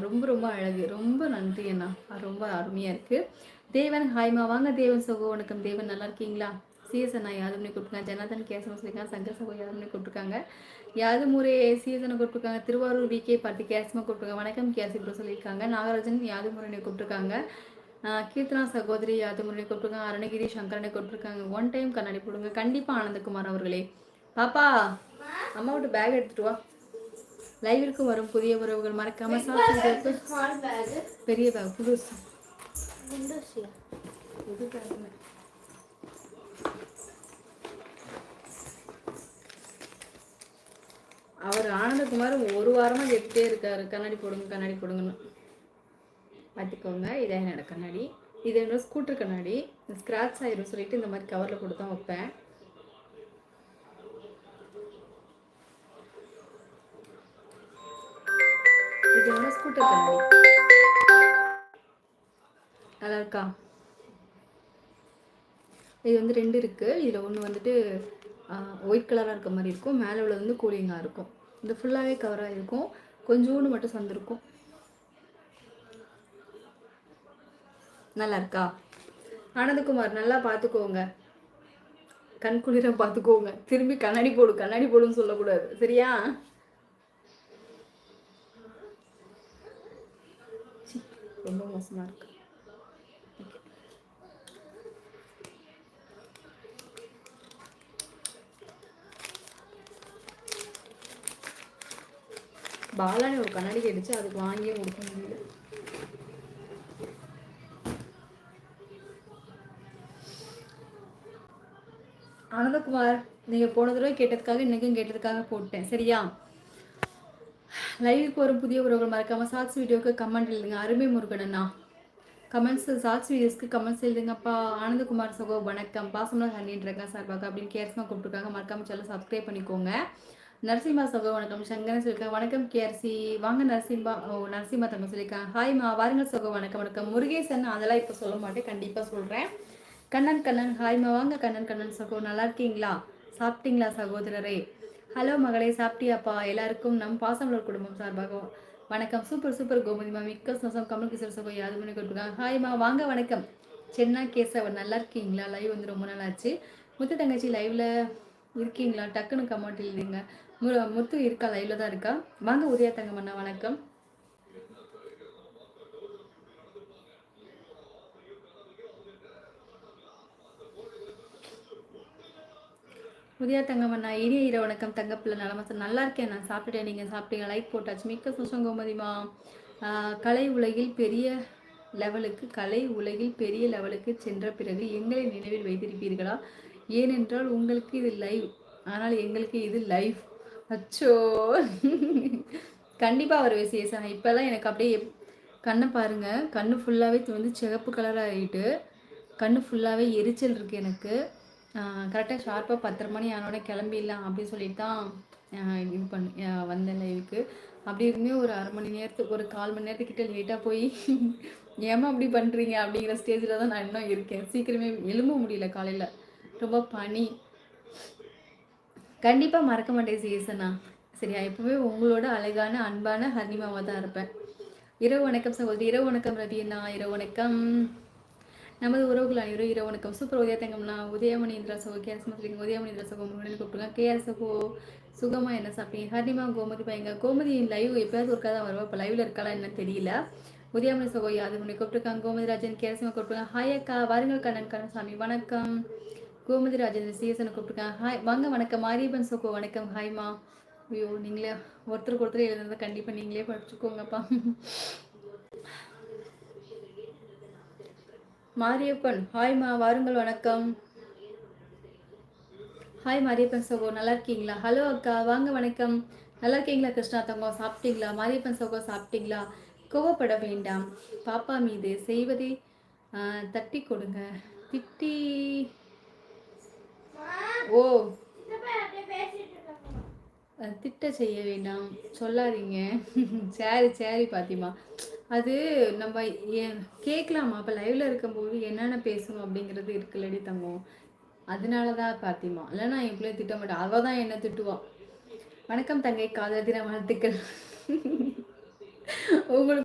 ரொம்ப ரொம்ப அழகு. ரொம்ப நன்றி அண்ணா. ரொம்ப அருமையா இருக்கு. தேவன் ஹாய்மா வாங்க தேவன் சகோ வணக்கம். தேவன் நல்லா இருக்கீங்களா? சிஎஸ் அண்ணா யாதும்னு கூப்பிட்டுருக்காங்க. ஜனாதன் கேசவன் சொல்லியிருக்காங்க. சங்கர் சகோ யாதும்னு கூப்பிட்டுருக்காங்க. யாதுமுறை சிஎஸ் அண்ணா கூப்பிட்டுருக்காங்க. திருவாரூர் விகே பார்த்து கேஸ்மா கூப்பிட்டுருக்காங்க. வணக்கம் கேசி ப்ரோ சொல்லியிருக்காங்க. நாகராஜன் யாதுமுறையை கூப்பிட்டுருக்காங்க. கீர்த்தனா சகோதரி யாதுமுறை கூப்பிட்டுருக்காங்க. அருணகிரி சங்கரனை கூப்பிட்டுருக்காங்க. ஒன் டைம் கண்ணாடி போடுங்க. கண்டிப்பாக ஆனந்தகுமார் அவர்களே. பாப்பா அம்மா விட்டு பேக் எடுத்துட்டு வா. லைவிற்கு வரும் புதிய உறவுகள் மறக்காம பெரிய பேக் புதுசு அவர் ஆனந்தகுமார் ஒரு வாரமா கேட்டுட்டே இருக்காரு கண்ணாடி போடுங்க கண்ணாடி போடுங்கன்னு. பார்த்துக்கோங்க. இதான் என்னோட கண்ணாடி. இது என்னோட ஸ்கூட்டர் கண்ணாடி. ஸ்க்ராட்ச் ஆயிரும் சொல்லிட்டு இந்த மாதிரி கவரில் போட்டு தான் வைப்பேன். இது என்னோட ஸ்கூட்டர் கண்ணாடி. நல்லா இருக்கா? இது வந்து 2 இருக்குது. இதில் ஒன்று வந்துட்டு ஒயிட் கலராக இருக்க மாதிரி இருக்கும். மேலே உள்ள வந்து கூலிங்காக இருக்கும். இது ஃபுல்லாகவே கவராக இருக்கும். கொஞ்சோண்டு மட்டும் சந்திருக்கும். நல்லா இருக்கா? ஆனந்தகுமார் நல்லா பார்த்துக்கோங்க. கண் குளிர பார்த்துக்கோங்க. திரும்பி கண்ணாடி போடுன்னு சொல்லக்கூடாது சரியா? ரொம்ப மோசமாக இருக்கு. பாலானி ஒரு கண்ணாடி கேட்டுச்சு, அதுக்கு வாங்கியே கொடுக்க முடியல. ஆனந்தகுமார் நீங்கள் போன தடவை கேட்டதுக்காக இன்றைக்கும் கேட்டதுக்காக போட்டேன் சரியா? லைவுக்கு ஒரு புதிய உறவுகள் மறக்காம ஷார்ட்ஸ் வீடியோக்கு கமெண்ட் எழுதுங்க. அருமை முருகனண்ணா கமெண்ட்ஸ் ஷார்ட்ஸ் வீடியோஸ்க்கு கமெண்ட்ஸ் எழுதுங்கப்பா. ஆனந்தகுமார் சகோ வணக்கம். பாசம்னா ஹண்டின்றக்கா சார்பாக அப்படின்னு கேர்ஸ்மா கூப்பிட்டுருக்காங்க. மறக்காம சேனல் சப்ஸ்கிரைப் பண்ணிக்கோங்க. நரசிம்மா சகோ வணக்கம். சங்கரன் சொல்லியிருக்காங்க. வணக்கம் கேஆர்சி வாங்க நரசிம்மா. நரசிம்மா தங்க சொல்லியிருக்காங்க. ஹாய்மா வாருங்கள் சகோ வணக்கம் வணக்கம். முருகேசன் அதெல்லாம் இப்போ சொல்ல மாட்டேன், கண்டிப்பாக சொல்கிறேன். கண்ணன் ஹாய்மா வாங்க கண்ணன் சகோ நல்லா இருக்கீங்களா? சாப்பிட்டீங்களா சகோதரரே? ஹலோ மகளே சாப்பிட்டியாப்பா? எல்லாருக்கும் நம் பாசமலர் குடும்பம் சார்பாக வணக்கம். சூப்பர் கோமதிமா மிக்க சோசம். கமல் கிஷோர் சகோ யாது பண்ணி கொடுத்துருக்காங்க. ஹாய்மா வாங்க வணக்கம். சென்னா கேசவன் நல்லா இருக்கீங்களா? லைவ் வந்து ரொம்ப நாள் ஆச்சு. முத்து தங்கச்சி லைவ்ல இருக்கீங்களா? டக்குன்னு கமெண்ட் இல்லைங்க. முத்து இருக்கா? லைவ்ல தான் இருக்கா? வாங்க உதயா தங்கமண்ணா வணக்கம். உதயா தங்கமண்ணா இனிய இரவு வணக்கம். தங்கப்பிள்ளை நலமா நல்லா இருக்கேன். நான் சாப்பிட்டுட்டேன். நீங்கள் சாப்பிட்டீங்க? லைக் போட்டாச்சு. மிக்க சந்தோஷம் கோமதிமா. கலை உலகில் பெரிய லெவலுக்கு சென்ற பிறகு எங்களை நினைவில் வைத்திருப்பீர்களா? ஏனென்றால் உங்களுக்கு இது லைவ், ஆனால் எங்களுக்கு இது லைவ். அச்சோ கண்டிப்பாக ஒரு விசேஷம். இப்போல்லாம் எனக்கு அப்படியே கண்ணை பாருங்க, கண்ணு ஃபுல்லாகவே வந்து சிகப்பு கலராக ஆகிட்டு கண்ணு ஃபுல்லாகவே எரிச்சல் இருக்குது எனக்கு. கரெக்டாக ஷார்ப்பாக 10:30 மணி ஆனோடனே கிளம்பிடலாம் அப்படின்னு சொல்லிட்டு தான் இது பண்ணி வந்தேன் லைவுக்கு. அப்படி இருக்குமே ஒரு அரை மணி நேரத்துக்கு ஒரு 1/4 மணி நேரத்துக்கிட்ட லேட்டாக போய் ஏமா அப்படி பண்ணுறீங்க அப்படிங்கிற ஸ்டேஜில் தான் நான் இன்னும் இருக்கேன். சீக்கிரமே எழும்ப முடியல காலையில், ரொம்ப பனி. கண்டிப்பாக மறக்க மாட்டேன் சிஎஸ்ண்ணா சரியா? எப்பவுமே உங்களோட அழகான அன்பான ஹர்னிமாவாக தான் இருப்பேன். இரவு வணக்கம் சகோதரி. இரவு வணக்கம் ரவி அண்ணா. இரவு வணக்கம் நமது உறவுகள் அனைவரும் இரவு வணக்கம். சூப்பர் உதயா தங்கம்னா உதயமணி இந்திரா சகோ கேஆர்எஸ் உதயமணி இந்திரா சகோ முன்னாடி கூப்பிட்டுருங்க. கேஆர் சகோ சுகமா என்ன சாப்பிட்டீங்க? ஹர்னிமா கோமதி பையங்க. கோமதி லைவ் எப்பயாவது ஒருக்கா தான் வருவா. இப்போ லைவ்ல இருக்காளா என்னன்னு தெரியல. உதயமணி சகோ யாது முன்னே கூப்பிட்டுருக்காங்க. கோமதி ராஜன் கேஆர்எஸ் கூப்பிட்டுருக்காங்க. ஹாய் அக்கா வாருங்கள் கண்ணன் சாமி வணக்கம். கோமதி ராஜேந்திர சிஎஸ்என் கூப்பிட்டுருக்காங்க. ஹாய் வாங்க வணக்கம். மாரியப்பன் சோகோ வணக்கம். ஹாய்மா. ஐயோ நீங்களே ஒருத்தருக்கு ஒருத்தர் எழுதுனதை கண்டிப்பாக நீங்களே படிச்சுக்கோங்கப்பா. மாரியப்பன் ஹாய்மா வாருங்கள் வணக்கம். ஹாய் மாரியப்பன் சகோ நல்லா இருக்கீங்களா? ஹலோ அக்கா வாங்க வணக்கம். நல்லா இருக்கீங்களா கிருஷ்ணா தங்கம்? சாப்பிட்டீங்களா? மாரியப்பன் சகோ சாப்பிட்டீங்களா? கோவப்பட வேண்டாம். பாப்பா மீது செய்வதை தட்டி கொடுங்க. திட்டி ஓ திட்ட செய்ய வேண்டாம் சொல்லாதீங்க. சரி பாத்திமா. அது நம்ம கேட்கலாமா? அப்போ லைவ்ல இருக்கும்போது என்னென்ன பேசணும் அப்படிங்கிறது இருக்குல்லடி தங்கம். அதனால தான் பாத்திமா. இல்லைன்னா என் பிள்ளைய திட்ட மாட்டேன். அவள் தான் என்ன திட்டுவான். வணக்கம் தங்கை காதல் தின வாழ்த்துக்கள். உங்களுக்கு